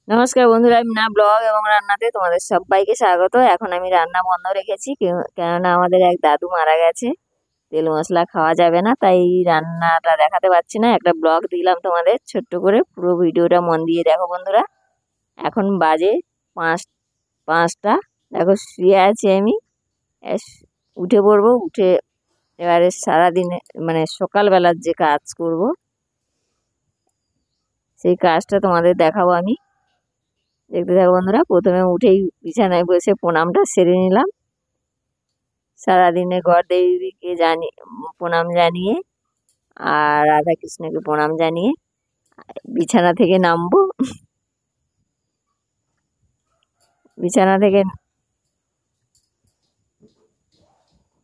নমস্কার বন্ধুরা, আমি না ব্লগ এবং রান্নাতে তোমাদের সবাইকে স্বাগত। এখন আমি রান্না বন্ধ রেখেছি, কেননা আমাদের এক দাদু মারা গেছে। তেল মশলা খাওয়া যাবে না, তাই রান্নাটা দেখাতে পারছি না। একটা ব্লগ দিলাম তোমাদের ছোট্ট করে, পুরো ভিডিওটা মন দিয়ে দেখো বন্ধুরা। এখন বাজে পাঁচ 5টা। দেখো শুয়ে আছি আমি, উঠে পড়বো। উঠে এবারে সারাদিনে মানে সকালবেলার যে কাজ করব, সেই কাজটা তোমাদের দেখাবো আমি। দেখতে থাকো বন্ধুরা। প্রথমে উঠেই বিছানায় বসে প্রণামটা সেরে নিলাম। সারাদিনে গড় দেবীকে প্রণাম জানিয়ে আর রাধা কৃষ্ণকে প্রণাম জানিয়ে বিছানা থেকে নামবো। বিছানা থেকে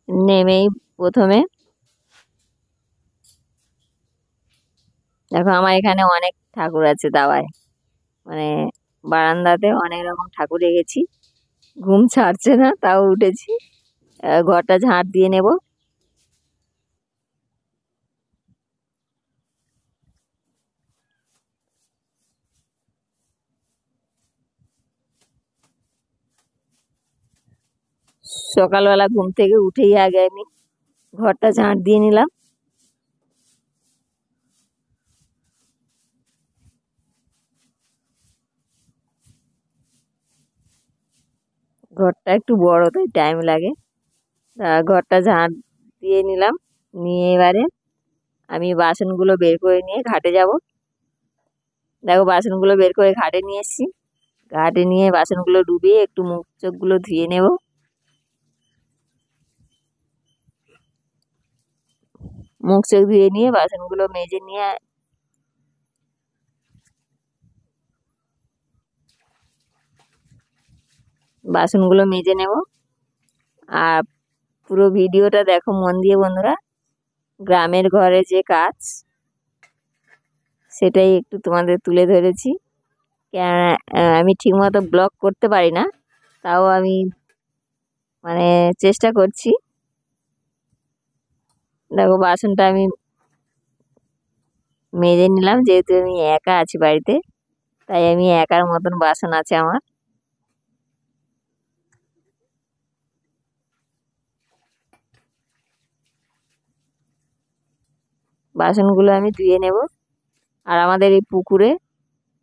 নেমেই প্রথমে দেখো, আমার এখানে অনেক ঠাকুর আছে দাওয়ায়, মানে বারান্দাতে অনেক রকম ঠাকুর রেখেছি। ঘুম ছাড়ছে না, তাও উঠেছি। ঘরটা ঝাঁট দিয়ে নেব। সকালবেলা ঘুম থেকে উঠেই আগে আমি ঘরটা ঝাঁট দিয়ে নিলাম। ঘরটা একটু বড়, তাই টাইম লাগে। ঘরটা ঝাঁট দিয়ে নিলাম। নিয়ে এবারে আমি বাসনগুলো বের করে নিয়ে ঘাটে যাব। দেখো, বাসনগুলো বের করে ঘাটে নিয়ে এসেছি। ঘাটে নিয়ে বাসনগুলো ডুবিয়ে একটু মুখ চোখগুলো ধুয়ে নেব। মুখ চোখ ধুয়ে নিয়ে বাসনগুলো মেজে নিয়ে বাসনগুলো মেজে নেব। আর পুরো ভিডিওটা দেখো মন দিয়ে বন্ধুরা। গ্রামের ঘরে যে কাজ, সেটাই একটু তোমাদের তুলে ধরেছি। কেননা আমি ঠিকমতো ব্লগ করতে পারি না, তাও আমি মানে চেষ্টা করছি। দেখো, বাসনটা আমি মেজে নিলাম। যেহেতু আমি একা আছি বাড়িতে, তাই আমি একার মতন বাসন আছে আমার। বাসনগুলো আমি ধুয়ে নেব। আর আমাদের এই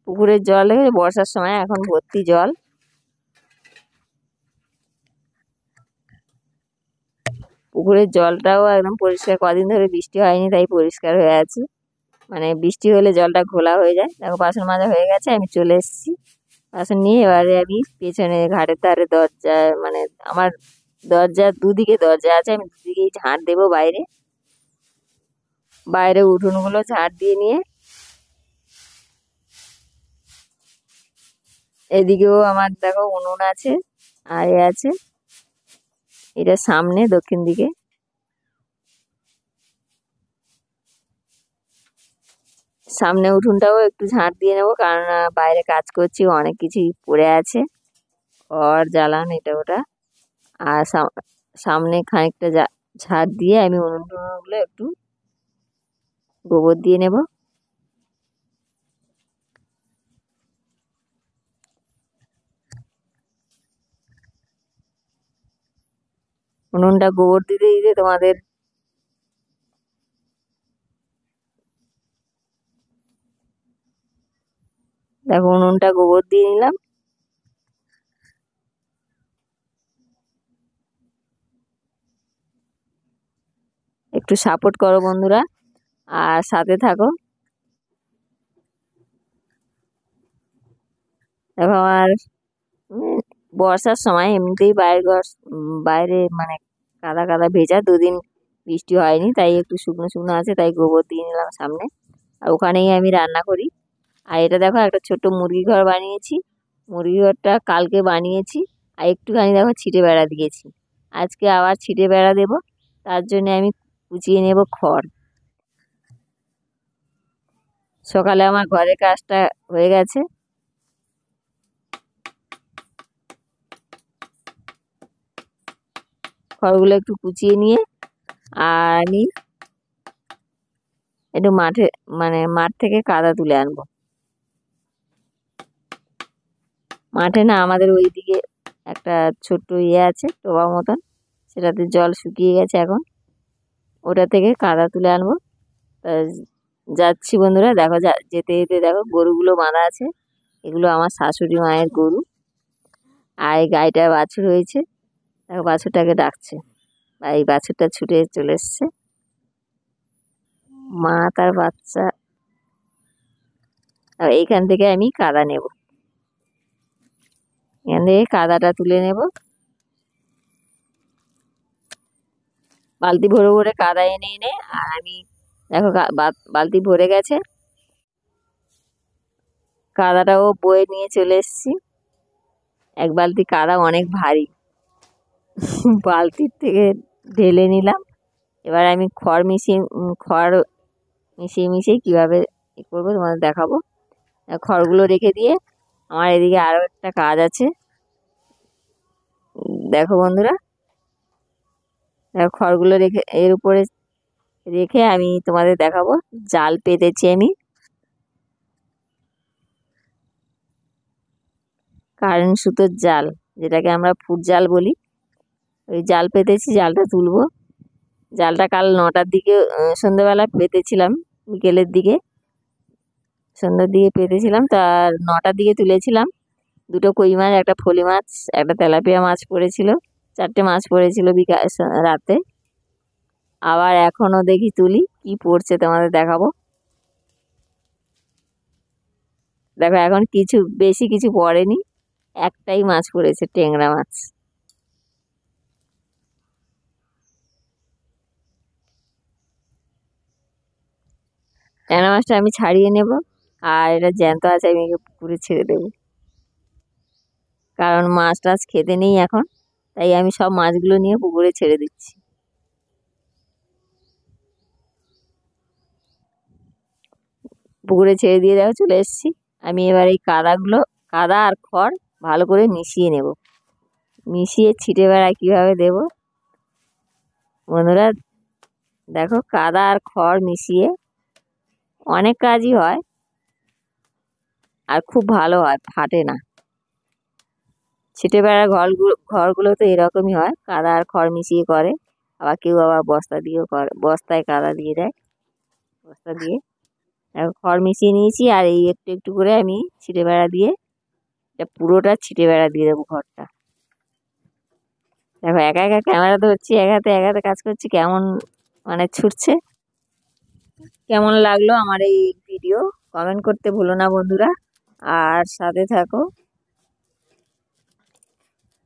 পুকুরের জলে বর্ষার সময় এখন ভর্তি জল। পুকুরের জলটাও একদম পরিষ্কার, কদিন ধরে বৃষ্টি হয়নি তাই পরিষ্কার হয়ে আছে। মানে বৃষ্টি হলে জলটা ঘোলা হয়ে যায়। দেখো, বাসন মাজা হয়ে গেছে, আমি চলে এসেছি। বাসন নিয়ে এবারে আমি পেছনে ঘাটের ধারে দরজা, মানে আমার দরজার দুদিকে দরজা আছে, আমি দুদিকেই ঝাঁট দেবো। বাইরে উঠোনগুলো ঝাঁট দিয়ে নিয়ে এদিকেও আমার দেখো উনুন আছে, আরে আছে। এটা সামনে দক্ষিণ দিকে। সামনে উঠোনটাও একটু ঝাঁট দিয়ে নেবো, কারণ বাইরে কাজ করছি, অনেক কিছুই পড়ে আছে। খড় জ্বালান এটা ওটা। আর সামনে খানিকটা ঝাঁট দিয়ে আমি উনুন টুনুনগুলো একটু গোবর দিয়ে নেব। উনুনটা গোবর দিতে দিতে তোমাদের দেখো, উনুনটা গোবর দিয়ে নিলাম। একটু সাপোর্ট করো বন্ধুরা, আর সাথে থাকো। দেখো, আমার বর্ষার সময় এমনিতেই বাইরে মানে কাদা কাদা ভেজা। দুদিন বৃষ্টি হয়নি, তাই একটু শুকনো শুকনো আছে, তাই গোবর দিয়ে নিলাম সামনে। আর ওখানেই আমি রান্না করি। আর এটা দেখো, একটা ছোট্ট মুরগি ঘর বানিয়েছি। মুরগি ঘরটা কালকে বানিয়েছি। আর একটুখানি দেখো ছিটে বেড়া দিয়েছি। আজকে আবার ছিটে বেড়া দেবো। তার জন্য আমি কুচিয়ে নেব খড়। সকালে আমার ঘরের কাজটা হয়ে গেছে। খড়গুলো একটু কুচিয়ে নিয়ে আর আমি একটু মাঠ থেকে কাদা তুলে আনবো। মাঠে না, আমাদের ওইদিকে একটা ছোট্ট ইয়ে আছে টোবা মতন, সেটাতে জল শুকিয়ে গেছে এখন, ওটা থেকে কাদা তুলে আনবো। তা যাচ্ছি বন্ধুরা, দেখো যেতে যেতে দেখো গরুগুলো বাঁধা আছে, এগুলো আমার শাশুড়ি মায়ের গরু। আর এই গাইটার বাছুর হয়েছে, দেখো বাছুরটাকে ডাকছে, আর এই বাছুরটা ছুটে চলে এসছে, মা তার বাচ্চা। আর এইখান থেকে আমি কাদা নেব, এখান থেকে কাদাটা তুলে নেব। বালতি ভরে ভরে কাদা এনে এনে, আর আমি দেখো বালতি ভরে গেছে, কাদাটাও বয়ে নিয়ে চলে এসেছি। এক বালতি কাদা অনেক ভারী, বালতির থেকে ঢেলে নিলাম। এবার আমি খড় মিশিয়ে মিশিয়ে কীভাবে করবো তোমাদের দেখাবো। খড়গুলো রেখে দিয়ে আমার এদিকে আরও একটা কাজ আছে, দেখো বন্ধুরা। খড়গুলো রেখে এর উপরে রেখে আমি তোমাদের দেখাবো। জাল পেতেছি আমি, কারেন্ট সুতোর জাল, যেটাকে আমরা ফুট জাল বলি। ওই জাল পেতেছি, জালটা তুলবো। জালটা কাল 9টার দিকে সন্ধ্যেবেলা পেতেছিলাম, বিকেলের দিকে সন্ধ্যার দিকে পেতেছিলাম, তার 9টার দিকে তুলেছিলাম। দুটো কই মাছ, একটা ফলি মাছ, একটা তেলাপিয়া মাছ পড়েছিল, 4টে মাছ পড়েছিল রাতে। আবার এখনও দেখি তুলি, কি পড়ছে তোমাদের দেখাবো। দেখো এখন বেশি কিছু পড়েনি, একটাই মাছ পড়েছে, ট্যাংরা মাছ। ট্যাংরা মাছটা আমি ছাড়িয়ে নেব, আর এটা জ্যান্ত আছে, আমি পুকুরে ছেড়ে দেবো, কারণ মাছ টাছ খেতে নেই এখন, তাই আমি সব মাছগুলো নিয়ে পুকুরে ছেড়ে দিচ্ছি। পুকুরে ছেড়ে দিয়ে দেখো চলে এসেছি। আমি এবার এই কাদা আর খড় ভালো করে মিশিয়ে নেব, মিশিয়ে ছিটে বেড়া কীভাবে দেব বন্ধুরা দেখো। কাদা আর খড় মিশিয়ে অনেক কাজই হয়, আর খুব ভালো হয়, ফাটে না। ছিটে বেড়ার ঘরগুলো তো এরকমই হয়, কাদা আর খড় মিশিয়ে করে। আবার কেউ আবার বস্তা দিয়েও করে, বস্তায় কাদা দিয়ে দেয়, বস্তা দিয়ে। খড় মিশিয়ে নিয়েছি, আর এই একটু একটু করে আমি ছিটে বেড়া দিয়ে, এটা পুরোটা ছিটে বেড়া দিয়ে দেবো ঘরটা। দেখো একা একা ক্যামেরা ধরছি, এক হাতে কাজ করছি, কেমন মানে ছুটছে। কেমন লাগলো আমার এই ভিডিও কমেন্ট করতে ভুলো না বন্ধুরা, আর সাথে থাকো।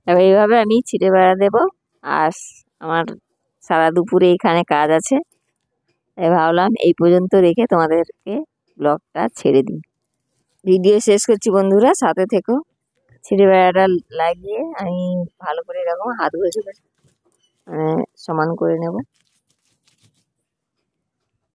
এবার এইভাবে আমি ছিটে বেড়া দেবো, আর আমার সারা দুপুরে এখানে কাজ আছে, তাই ভাবলাম এই পর্যন্ত রেখে তোমাদেরকে ব্লগটা ছেড়ে দিই। ভিডিও শেষ করছি বন্ধুরা, সাথে থেকো। ছিটে বেড়াটা লাগিয়ে আমি ভালো করে এরকম হাত ঘষে মানে সমান করে নেব।